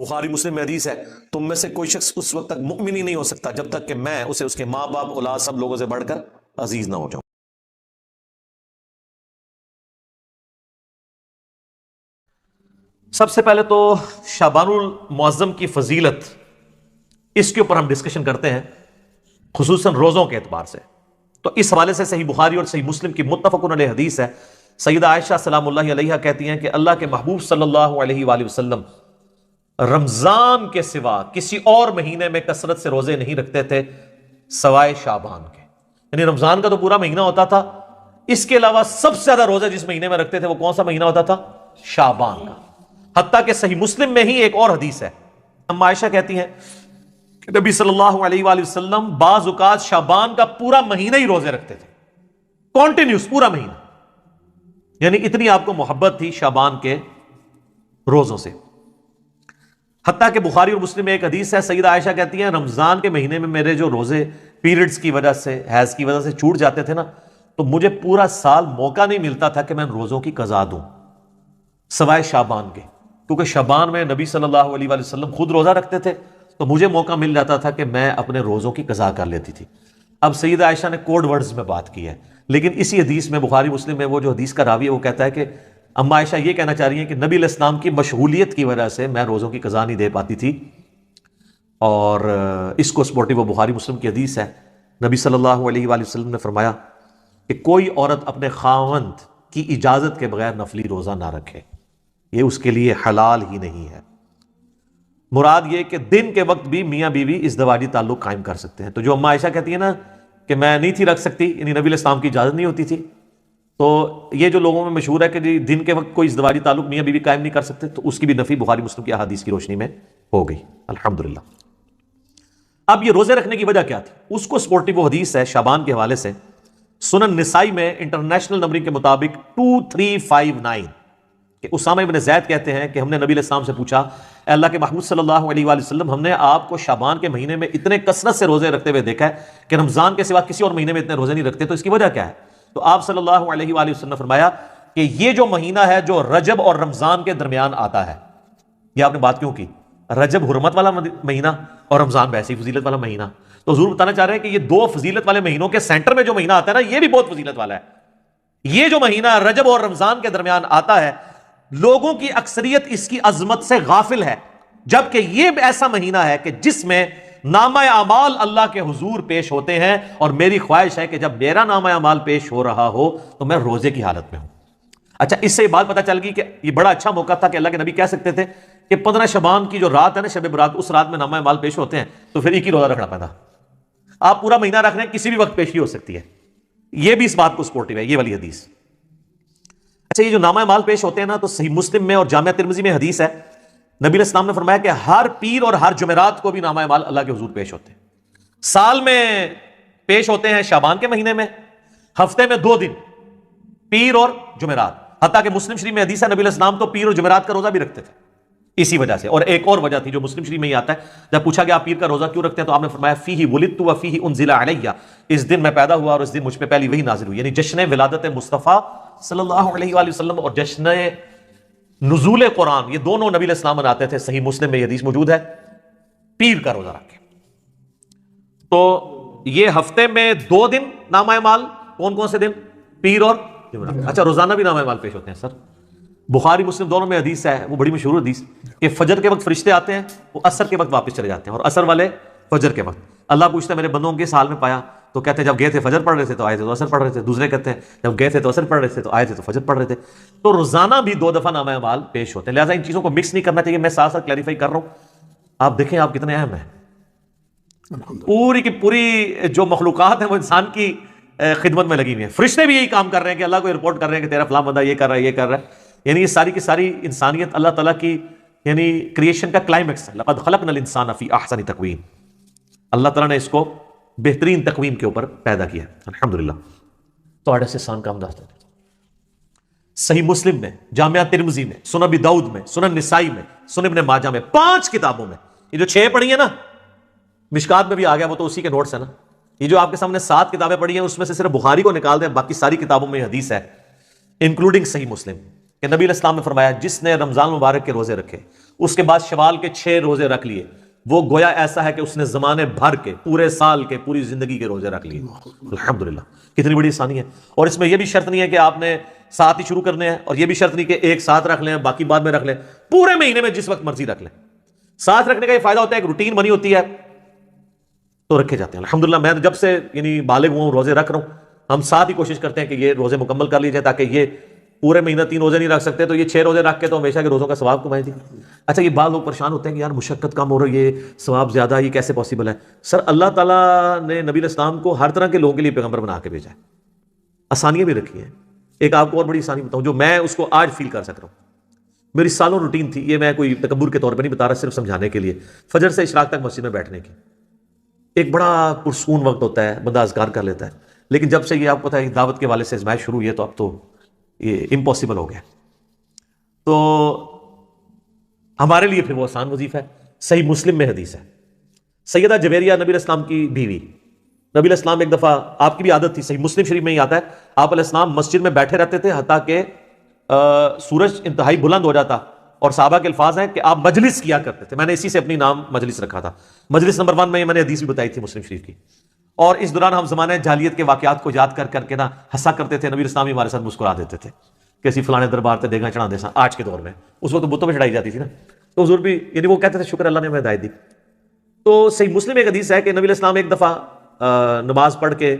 بخاری مسلم میں حدیث ہے، تم میں سے کوئی شخص اس وقت تک مؤمن ہی نہیں ہو سکتا جب تک کہ میں اسے اس کے ماں باپ اولاد سب لوگوں سے بڑھ کر عزیز نہ ہو جاؤں۔ سب سے پہلے تو شعبان المعظم کی فضیلت، اس کے اوپر ہم ڈسکشن کرتے ہیں خصوصاً روزوں کے اعتبار سے۔ تو اس حوالے سے صحیح بخاری اور صحیح مسلم کی متفق علیہ حدیث ہے، سیدہ عائشہ سلام اللہ علیہا کہتی ہیں کہ اللہ کے محبوب صلی اللہ علیہ وآلہ وسلم رمضان کے سوا کسی اور مہینے میں کثرت سے روزے نہیں رکھتے تھے سوائے شعبان کے، یعنی رمضان کا تو پورا مہینہ ہوتا تھا، اس کے علاوہ سب سے زیادہ روزے جس مہینے میں رکھتے تھے وہ کون سا مہینہ ہوتا تھا؟ شعبان کا۔ حتیٰ کہ صحیح مسلم میں ہی ایک اور حدیث ہے، اما عائشہ کہتی ہیں کہ نبی صلی اللہ علیہ وآلہ وسلم بعض اوقات شعبان کا پورا مہینہ ہی روزے رکھتے تھے، کانٹینیوس پورا مہینہ، یعنی اتنی آپ کو محبت تھی شعبان کے روزوں سے۔ حتیٰ کہ بخاری اور مسلم میں ایک حدیث ہے، سیدہ عائشہ کہتی ہیں رمضان کے مہینے میں میرے جو روزے پیریڈز کی وجہ سے، حیض کی وجہ سے چھوٹ جاتے تھے نا، تو مجھے پورا سال موقع نہیں ملتا تھا کہ میں ان روزوں کی قضا دوں سوائے شعبان کے، کیونکہ شعبان میں نبی صلی اللہ علیہ وآلہ وسلم خود روزہ رکھتے تھے تو مجھے موقع مل جاتا تھا کہ میں اپنے روزوں کی قضا کر لیتی تھی۔ اب سیدہ عائشہ نے کوڈ ورڈز میں بات کی ہے، لیکن اسی حدیث میں بخاری مسلم میں وہ جو حدیث کا راوی ہے وہ کہتا ہے کہ اما عائشہ یہ کہنا چاہ رہی ہیں کہ نبی علیہ السلام کی مشغولیت کی وجہ سے میں روزوں کی قضا نہیں دے پاتی تھی، اور اس کو سپورٹی وہ بخاری مسلم کی حدیث ہے، نبی صلی اللہ علیہ وآلہ وسلم نے فرمایا کہ کوئی عورت اپنے خاوند کی اجازت کے بغیر نفلی روزہ نہ رکھے، یہ اس کے لیے حلال ہی نہیں ہے۔ مراد یہ کہ دن کے وقت بھی میاں بیوی ازدواجی تعلق قائم کر سکتے ہیں۔ تو جو اما عائشہ کہتی ہے نا کہ میں نہیں تھی رکھ سکتی، یعنی نبی علیہ السلام کی اجازت نہیں ہوتی تھی، تو یہ جو لوگوں میں مشہور ہے کہ جی دن کے وقت کوئی ازدواجی تعلق میاں بیوی قائم نہیں کر سکتے، تو اس کی بھی نفی بخاری مسلم کی احادیث کی روشنی میں ہو گئی، الحمدللہ۔ اب یہ روزے رکھنے کی وجہ کیا تھی؟ اس کو سپورٹی وہ حدیث ہے شعبان کے حوالے سے، سنن نسائی میں انٹرنیشنل نمبرنگ کے مطابق 2359 کہ اسامہ بن زید کہتے ہیں کہ ہم نے نبی علیہ السلام سے پوچھا، اے اللہ کے محبوب صلی اللہ علیہ وآلہ وسلم، ہم نے آپ کو شعبان کے مہینے میں اتنے کثرت سے روزے رکھتے ہوئے دیکھا ہے کہ رمضان کے سوا کسی اور مہینے میں اتنے روزے نہیں رکھتے، تو اس کی وجہ کیا ہے؟ تو آپ صلی اللہ علیہ وآلہ وسلم نے فرمایا کہ یہ جو مہینہ ہے جو رجب اور رمضان کے درمیان آتا ہے، یہ آپ نے بات کیوں کی؟ رجب حرمت والا مہینہ اور رمضان ویسی فضیلت والا مہینہ، تو حضور بتانا چاہ رہے ہیں کہ یہ دو فضیلت والے مہینوں کے سینٹر میں جو مہینہ آتا ہے نا، یہ بھی بہت فضیلت والا ہے۔ یہ جو مہینہ رجب اور رمضان کے درمیان آتا ہے، لوگوں کی اکثریت اس کی عظمت سے غافل ہے، جبکہ یہ ایسا مہینہ ہے کہ جس میں نامہ اعمال اللہ کے حضور پیش ہوتے ہیں، اور میری خواہش ہے کہ جب میرا نامہ اعمال پیش ہو رہا ہو تو میں روزے کی حالت میں ہوں۔ اچھا، اس سے یہ بات پتہ چل گئی کہ یہ بڑا اچھا موقع تھا کہ اللہ کے نبی کہہ سکتے تھے کہ 15 شعبان کی جو رات ہے نا، شب برات، اس رات میں نامہ اعمال پیش ہوتے ہیں، تو پھر ایک ہی روزہ رکھنا پڑتا۔ آپ پورا مہینہ رکھ رہے ہیں، کسی بھی وقت پیشی ہو سکتی ہے، یہ بھی اس بات کو سپورٹیو ہے، یہ والی حدیث۔ اچھا، یہ جو نامہ اعمال پیش ہوتے ہیں نا، تو صحیح مسلم میں اور جامعہ ترمذی میں حدیث ہے، نبی علیہ السلام نے فرمایا کہ ہر پیر اور ہر جمعرات کو بھی نامہ اعمال اللہ کے حضور پیش ہوتے ہیں۔ سال میں پیش ہوتے ہیں شعبان کے مہینے میں، ہفتے میں 2 دن، پیر اور جمعرات۔ حتیٰ کہ مسلم شریف میں حدیث ہے نبی علیہ السلام تو پیر اور جمعرات کا روزہ بھی رکھتے تھے اسی وجہ سے۔ اور ایک اور وجہ تھی جو مسلم شریف میں ہی آتا ہے، جب پوچھا کہ آپ پیر کا روزہ کیوں رکھتے ہیں تو آپ نے فرمایا فیہ ولدت و فیہ انزل علیہ، اس دن میں پیدا ہوا اور اس دن مجھ پہ پہلی وحی نازل ہوئی، یعنی جشن ولادت مصطفیٰ صلی اللہ علیہ وآلہ وسلم اور جشن نزول قرآن، یہ دونوں نبی علیہ السلام مناتے تھے۔ صحیح مسلم میں یہ حدیث موجود ہے، پیر کا روزہ رکھ کے۔ تو یہ ہفتے میں 2 دن نامہ اعمال، کون کون سے دن؟ پیر اور جمعرات۔ اچھا، روزانہ بھی نامہ اعمال پیش ہوتے ہیں سر؟ بخاری مسلم دونوں میں حدیث ہے، وہ بڑی مشہور حدیث کہ فجر کے وقت فرشتے آتے ہیں، وہ عصر کے وقت واپس چلے جاتے ہیں، اور عصر والے فجر کے وقت۔ اللہ پوچھتا ہے میرے بندوں کے حال میں پایا، تو کہتے ہیں جب گئے تھے فجر پڑھ رہے تھے تو آئے تھے تو عصر پڑھ رہے تھے۔ دوسرے کہتے ہیں جب گئے تھے تو عصر پڑھ رہے تھے تو آئے تھے تو فجر پڑھ رہے تھے۔ تو روزانہ بھی 2 دفعہ نامہ اعمال پیش ہوتے ہیں، لہٰذا ان چیزوں کو مکس نہیں کرنا چاہیے۔ میں ساتھ ساتھ کلیریفائی کر رہا ہوں، آپ دیکھیں آپ کتنے اہم ہیں۔ پوری کی پوری جو مخلوقات ہیں وہ انسان کی خدمت میں لگی ہوئی ہیں۔ فرشتے بھی یہی کام کر رہے ہیں کہ اللہ کو رپورٹ کر رہے ہیں کہ تیرا فلاں بندہ یہ کر رہا ہے، یہ کر رہا ہے، یعنی یہ ساری کی ساری انسانیت اللہ تعالیٰ کی یعنی کریشن کا کلائمیکس ہے۔ لقد خلقنا الانسان فی احسن تقویم، اللہ تعالیٰ نے اس کو بہترین تقویم کے اوپر پیدا کیا ہے، الحمدللہ۔ تو آڑے سے سان کام داشتے ہیں۔ صحیح مسلم میں، جامعہ ترمذی میں، سنن ابی داؤد میں، سنن نسائی میں، سنن ابن ماجہ میں، 5 کتابوں میں، یہ جو 6 پڑھی ہیں نا، مشکات میں بھی آ گیا، وہ تو اسی کے نوٹس ہیں نا۔ یہ جو آپ کے سامنے 7 کتابیں پڑھی ہیں، اس میں سے صرف بخاری کو نکال دیں، باقی ساری کتابوں میں حدیث ہے، انکلوڈنگ صحیح مسلم، کہ نبی علیہ السلام نے فرمایا جس نے رمضان مبارک کے روزے رکھے اس کے بعد شوال کے 6 روزے رکھ لیے، وہ گویا ایسا ہے کہ اس نے زمانے بھر کے، پورے سال کے، پوری زندگی کے روزے رکھ لیے۔ الحمدللہ، کتنی بڑی آسانی ہے۔ اور اس میں یہ بھی شرط نہیں ہے کہ آپ نے ساتھ ہی شروع کرنے ہیں، اور یہ بھی شرط نہیں کہ ایک ساتھ رکھ لیں باقی بعد میں رکھ لیں، پورے مہینے میں جس وقت مرضی رکھ لیں۔ ساتھ رکھنے کا یہ فائدہ ہوتا ہے، ایک روٹین بنی ہوتی ہے تو رکھے جاتے ہیں۔ الحمدللہ میں جب سے بالغ ہوں، روزے رکھ رہا ہوں، ہم ساتھ ہی کوشش کرتے ہیں کہ یہ روزے مکمل کر لیجیے، تاکہ یہ پورے مہینہ 3 روزے نہیں رکھ سکتے تو یہ 6 روزے رکھ کے تو ہمیشہ کے روزوں کا ثواب کمائیں گے۔ اچھا، یہ بعض لوگ پریشان ہوتے ہیں کہ یار مشقت کم ہو رہی ہے، ثواب زیادہ، یہ کیسے پاسبل ہے؟ سر، اللہ تعالیٰ نے نبی علیہ السلام کو ہر طرح کے لوگوں کے لیے پیغمبر بنا کے بھیجا ہے، آسانیاں بھی رکھی ہیں۔ ایک آپ کو اور بڑی آسانی بتاؤں جو میں اس کو آج فیل کر سک رہا ہوں، میری سالوں روٹین تھی، یہ میں کوئی تکبر کے طور پہ نہیں بتا رہا، صرف سمجھانے کے لیے، فجر سے اشراق تک مسجد میں بیٹھنے کی ایک بڑا پرسکون وقت ہوتا ہے، بندہ اذکار کر لیتا ہے۔ لیکن جب سے یہ آپ کو پتہ ہے دعوت کے والے سے ازمائش شروع ہوئی ہے تو اب تو یہ امپاسبل ہو گیا۔ تو ہمارے لیے پھر وہ آسان وظیفہ ہے۔ صحیح مسلم میں حدیث ہے، سیدہ جویریہ نبی علیہ السلام کی بیوی، نبی علیہ السلام ایک دفعہ، آپ کی بھی عادت تھی، صحیح مسلم شریف میں ہی آتا ہے، آپ علیہ السلام مسجد میں بیٹھے رہتے تھے حتیٰ کہ سورج انتہائی بلند ہو جاتا، اور صحابہ کے الفاظ ہیں کہ آپ مجلس کیا کرتے تھے، میں نے اسی سے اپنی نام مجلس رکھا تھا۔ مجلس نمبر 1 میں نے حدیث بھی بتائی تھی مسلم شریف کی۔ اور اس دوران ہم زمانے جاہلیت کے واقعات کو یاد کر کر کے نا ہنسا کرتے تھے، نبی اسلام ہمارے ساتھ مسکرا دیتے تھے کہ اسی فلانے دربار تے دیگا چڑھا دے سا۔ آج کے دور میں اس وقت بتوں پہ چڑھائی جاتی تھی نا، تو حضور بھی یعنی وہ کہتے تھے شکر اللہ نے ہمیں ہدایت دی۔ تو صحیح مسلم ایک حدیث ہے کہ نبی علیہ السلام ایک دفعہ نماز پڑھ کے،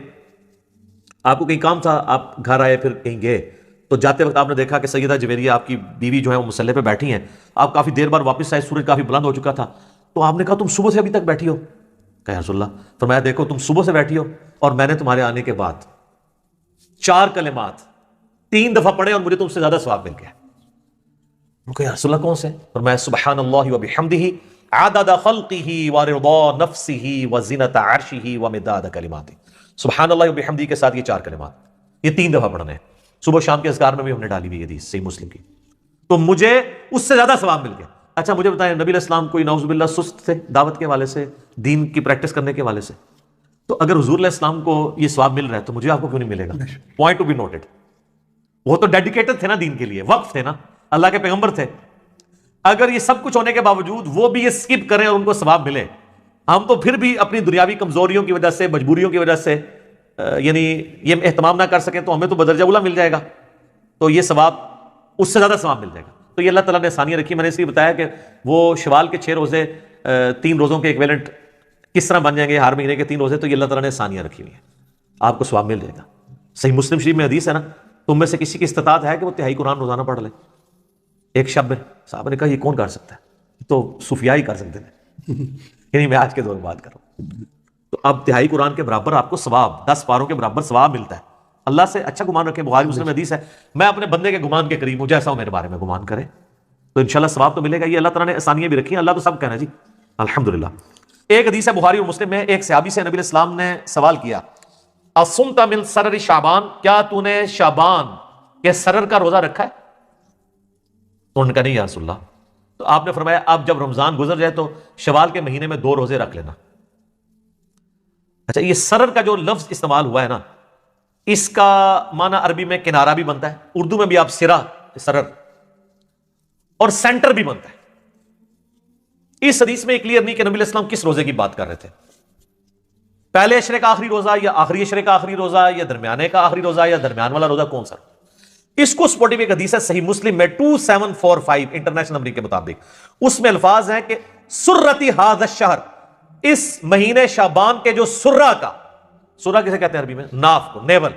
آپ کو کہیں کام تھا، آپ گھر آئے، پھر کہیں گئے، تو جاتے وقت آپ نے دیکھا کہ سیدہ جویریہ آپ کی بیوی جو ہے وہ مصلی پہ بیٹھی ہیں، آپ کافی دیر بعد واپس آئے، سورج کافی بلند ہو چکا تھا، تو آپ نے کہا تم صبح سے ابھی تک بیٹھی ہو؟ کہا یا رسول اللہ، فرمایا دیکھو تم صبح سے بیٹھی ہو اور میں نے تمہارے آنے کے بعد 4 کلمات 3 دفعہ پڑھے اور مجھے تم سے زیادہ ثواب مل گیا۔ کہا یا رسول اللہ کون سے؟ فرمایا سبحان اللہ وبحمدہ عدد خلقہ ورضا نفسہ وزنۃ عرشہ ومداد کلماتہ۔ سبحان اللہ وبحمدہ کے ساتھ یہ 4 کلمات، یہ 3 دفعہ پڑھنے ہیں، صبح شام کے اذکار میں بھی ہم نے ڈالی ہوئی حدیث صحیح مسلم کی، تو مجھے اس سے زیادہ ثواب مل گیا۔ اچھا مجھے بتائیں، نبی علیہ السلام کوئی نعوذ باللہ سست تھے دعوت کے والے سے، دین کی پریکٹس کرنے کے والے سے؟ تو اگر حضور علیہ السلام کو یہ ثواب مل رہا ہے تو مجھے آپ کو کیوں نہیں ملے گا؟ Point to be noted. وہ تو ڈیڈیکیٹڈ تھے نا دین کے لیے، وقف تھے نا، اللہ کے پیغمبر تھے۔ اگر یہ سب کچھ ہونے کے باوجود وہ بھی یہ سکپ کریں اور ان کو ثواب ملے، ہم تو پھر بھی اپنی دنیاوی کمزوریوں کی وجہ سے، مجبوریوں کی وجہ سے یعنی یہ اہتمام نہ کر سکیں تو ہمیں تو بدرجہ اولیٰ مل جائے گا، تو یہ ثواب اس سے زیادہ ثواب مل جائے گا۔ تو یہ اللہ تعالیٰ نے آسانیاں رکھی۔ میں نے اس لیے بتایا کہ وہ شوال کے 6 روزے 3 روزوں کے ایکویلنٹ کس طرح بن جائیں گے، ہر مہینے کے 3 روزے، تو یہ اللہ تعالیٰ نے آسانیاں رکھی ہوئی ہیں، آپ کو ثواب مل جائے گا۔ صحیح مسلم شریف میں حدیث ہے نا، تم میں سے کسی کی استطاعت ہے کہ وہ 3 قرآن روزانہ پڑھ لے ایک شب میں؟ صحابہ نے کہا یہ کون کر سکتا ہے؟ تو صوفیاء ہی کر سکتے ہیں یعنی میں آج کے دور میں بات کر رہا ہوں۔ تو اب 3 قرآن کے برابر آپ کو ثواب، 10 پاروں کے برابر ثواب ملتا ہے۔ اللہ سے اچھا گمان رکھیں، بخاری مسلم میں حدیث ہے، میں اپنے بندے کے گمان کے قریب ہوں، جیسا ہوں میرے بارے میں گمان کرے تو انشاءاللہ ثواب تو ملے گا۔ یہ اللہ تعالیٰ نے آسانیاں بھی رکھی ہیں، اللہ تو سب کہنا جی الحمدللہ۔ ایک حدیث ہے بخاری اور مسلم میں، ایک صحابی سے نبی علیہ السلام نے سوال کیا، اصمت من سرر شعبان، کیا تو نے شعبان کے سرر کا روزہ رکھا ہے؟ تو انہوں نے کہا نہیں یا رسول اللہ۔ تو آپ نے فرمایا اب جب رمضان گزر جائے تو شوال کے مہینے میں 2 روزے رکھ لینا۔ اچھا، یہ سرر کا جو لفظ استعمال ہوا ہے نا، اس کا معنی عربی میں کنارہ بھی بنتا ہے، اردو میں بھی آپ سرا، سرر، اور سینٹر بھی بنتا ہے۔ اس حدیث میں کلیئر نہیں کہ نبی علیہ السلام کس روزے کی بات کر رہے تھے، پہلے اشرے کا آخری روزہ یا آخری اشرے کا آخری روزہ یا درمیانے کا آخری روزہ یا درمیان والا روزہ، کون سا؟ اس کو سپورٹنگ ایک حدیث ہے صحیح مسلم میں 2745 انٹرنیشنل نمبر کے مطابق، اس میں الفاظ ہیں کہ سرتی ھذا الشہر، اس مہینے شعبان کے جو سرہ کا، سرہ کسے کہتے ہیں عربی میں؟ ناف کو، نیول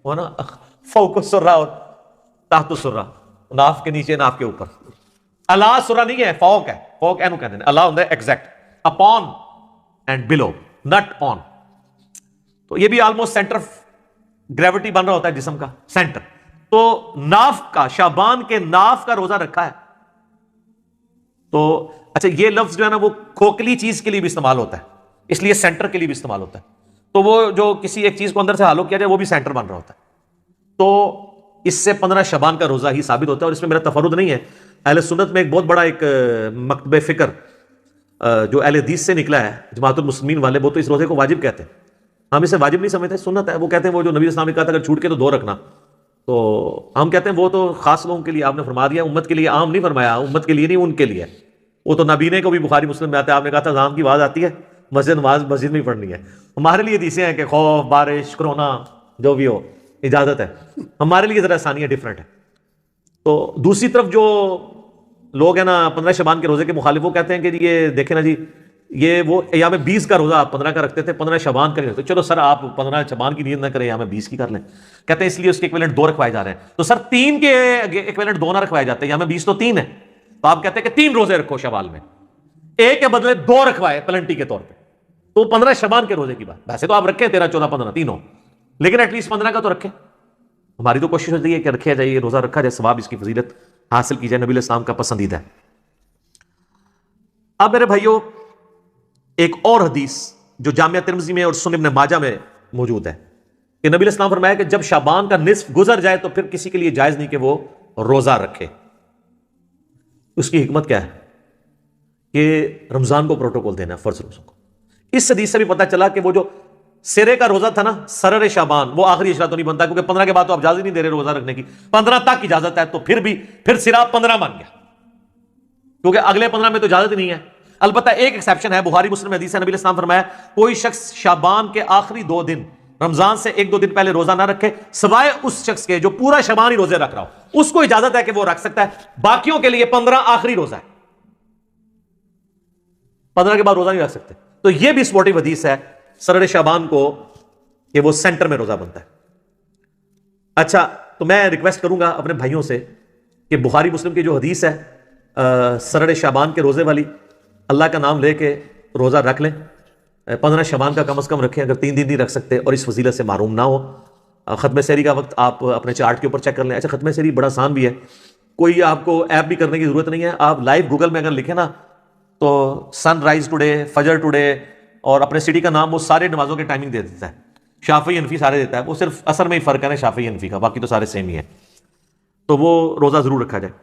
وہ نا، فوق السرہ اور تحت السرہ، ناف کے نیچے ناف کے اوپر، اللہ سرہ نہیں ہے، فوق ہے، فوق اینو کہتے ہیں، اللہ ہوتا ہے ایگزیکٹ، اپون اینڈ بلو، نٹ آن، تو یہ بھی آلموسٹ سینٹر آف گریوٹی بن رہا ہوتا ہے جسم کا، سینٹر۔ تو ناف کا، شعبان کے ناف کا روزہ رکھا ہے۔ تو اچھا یہ لفظ جو ہے نا وہ کھوکھلی چیز کے لیے بھی استعمال ہوتا ہے، اس لیے سینٹر کے لیے بھی استعمال ہوتا ہے، تو وہ جو کسی ایک چیز کو اندر سے ہالو کیا جائے وہ بھی سینٹر بن رہا ہوتا ہے۔ تو اس سے 15 شعبان کا روزہ ہی ثابت ہوتا ہے، اور اس میں میرا تفرد نہیں ہے، اہل سنت میں ایک بہت بڑا ایک مکتب فکر جو اہل حدیث سے نکلا ہے، جماعت المسلمین والے، وہ تو اس روزے کو واجب کہتے ہیں، ہم اسے واجب نہیں سمجھتے، سنت ہے۔ وہ کہتے ہیں وہ جو نبی اسلام نے کہا تھا اگر چھوٹ کے تو 2 رکھنا، تو ہم کہتے ہیں وہ تو خاص لوگوں کے لیے آپ نے فرما دیا، امت کے لیے عام نہیں فرمایا، امت کے لیے نہیں، ان کے لیے۔ وہ تو نابینے کو بھی بخاری مسلم میں آتا ہے. آپ نے کہا تھا اذان کی آواز آتی ہے نماز مسجد میں ہی پڑھنی ہے. ہمارے لیے حدیثیں ہیں کہ خوف، بارش، کرونا جو بھی ہو اجازت ہے. ہمارے لیے ذرا آسانیاں ڈفرینٹ ہے. تو دوسری طرف جو لوگ ہیں نا 15 شعبان کے روزے کے مخالف، وہ کہتے ہیں کہ یہ دیکھیں نا جی، یہ وہ ایام 20 کا روزہ آپ 15 کا رکھتے تھے، 15 شعبان کا رکھتے. چلو سر آپ 15 شعبان کی نیت نہ کریں، ایام 20 کی کر لیں. کہتے ہیں اس لیے اس کے ایکویلنٹ 2 رکھوائے جا رہے ہیں. تو سر 3 کے ایکویلنٹ 2 نہ رکھوائے جاتے ہیں، ایام 20 تو 3 ہے. تو آپ کہتے ہیں کہ 3 روزے رکھو شوال میں، ایک کے بدلے 2 رکھوائے پلنٹی کے طور پہ. تو 15 شعبان کے روزے کی بات. ویسے تو آپ رکھیں 13، 14، 15 تینوں، لیکن ایٹ لیسٹ 15 کا تو رکھیں. ہماری تو کوشش ہوتی ہے کہ رکھا جائے، روزہ رکھا جائے، ثواب اس کی فضیلت حاصل کی جائے، نبی علیہ السلام کا پسندیدہ ہے. اب میرے بھائیوں ایک اور حدیث جو جامعہ ترمذی میں اور سنن ابن ماجہ میں موجود ہے کہ نبی علیہ السلام فرمایا کہ جب شعبان کا نصف گزر جائے تو پھر کسی کے لیے جائز نہیں کہ وہ روزہ رکھے. اس کی حکمت کیا ہے؟ کہ رمضان کو پروٹوکول دینا ہے، فرض روزوں کو. اس حدیث سے بھی پتہ چلا کہ وہ جو سرے کا روزہ تھا نا، سرر شعبان، وہ آخری اشرا تو نہیں بنتا، کیونکہ 15 کے بعد تو آپ اجازت نہیں دے رہے روزہ رکھنے کی. 15 تک اجازت ہے، تو پھر سرا 15 مان گیا، کیونکہ اگلے 15 میں تو اجازت ہی نہیں ہے. البتہ ایک ایکسیپشن ہے، بخاری مسلم حدیث ہے، نبی علیہ السلام فرمایا کوئی شخص شعبان کے آخری 2 دن، رمضان سے 1-2 دن پہلے روزہ نہ رکھے، سوائے اس شخص کے جو پورا شعبان ہی روزے رکھ رہا ہو. اس کو اجازت ہے کہ وہ رکھ سکتا ہے. باقیوں کے لیے 15 آخری روزہ ہے، 15 کے بعد روزہ نہیں رکھ سکتے. تو یہ بھی سپورٹیو حدیث ہے سرر شعبان کو کہ وہ سینٹر میں روزہ بنتا ہے. اچھا، تو میں ریکویسٹ کروں گا اپنے بھائیوں سے کہ بخاری مسلم کی جو حدیث ہے سرر شعبان کے روزے والی، اللہ کا نام لے کے روزہ رکھ لیں. 15 شعبان کا کم از کم رکھیں، اگر 3 دن نہیں رکھ سکتے اور اس فضیلت سے محروم نہ ہو. ختم سحری کا وقت آپ اپنے چارٹ کے اوپر چیک کر لیں. اچھا، ختم سحری بڑا آسان بھی ہے، کوئی آپ کو ایپ بھی کرنے کی ضرورت نہیں ہے. آپ لائیو گوگل میں اگر لکھیں نا تو سن رائز ٹوڈے، فجر ٹوڈے، اور اپنے سٹی کا نام، وہ سارے نمازوں کے ٹائمنگ دے دیتا ہے. شافعی حنفی سارے دیتا ہے، وہ صرف اثر میں ہی فرق ہے نا شافعی حنفی کا، باقی تو سارے سیم ہی ہیں. تو وہ روزہ ضرور رکھا جائے.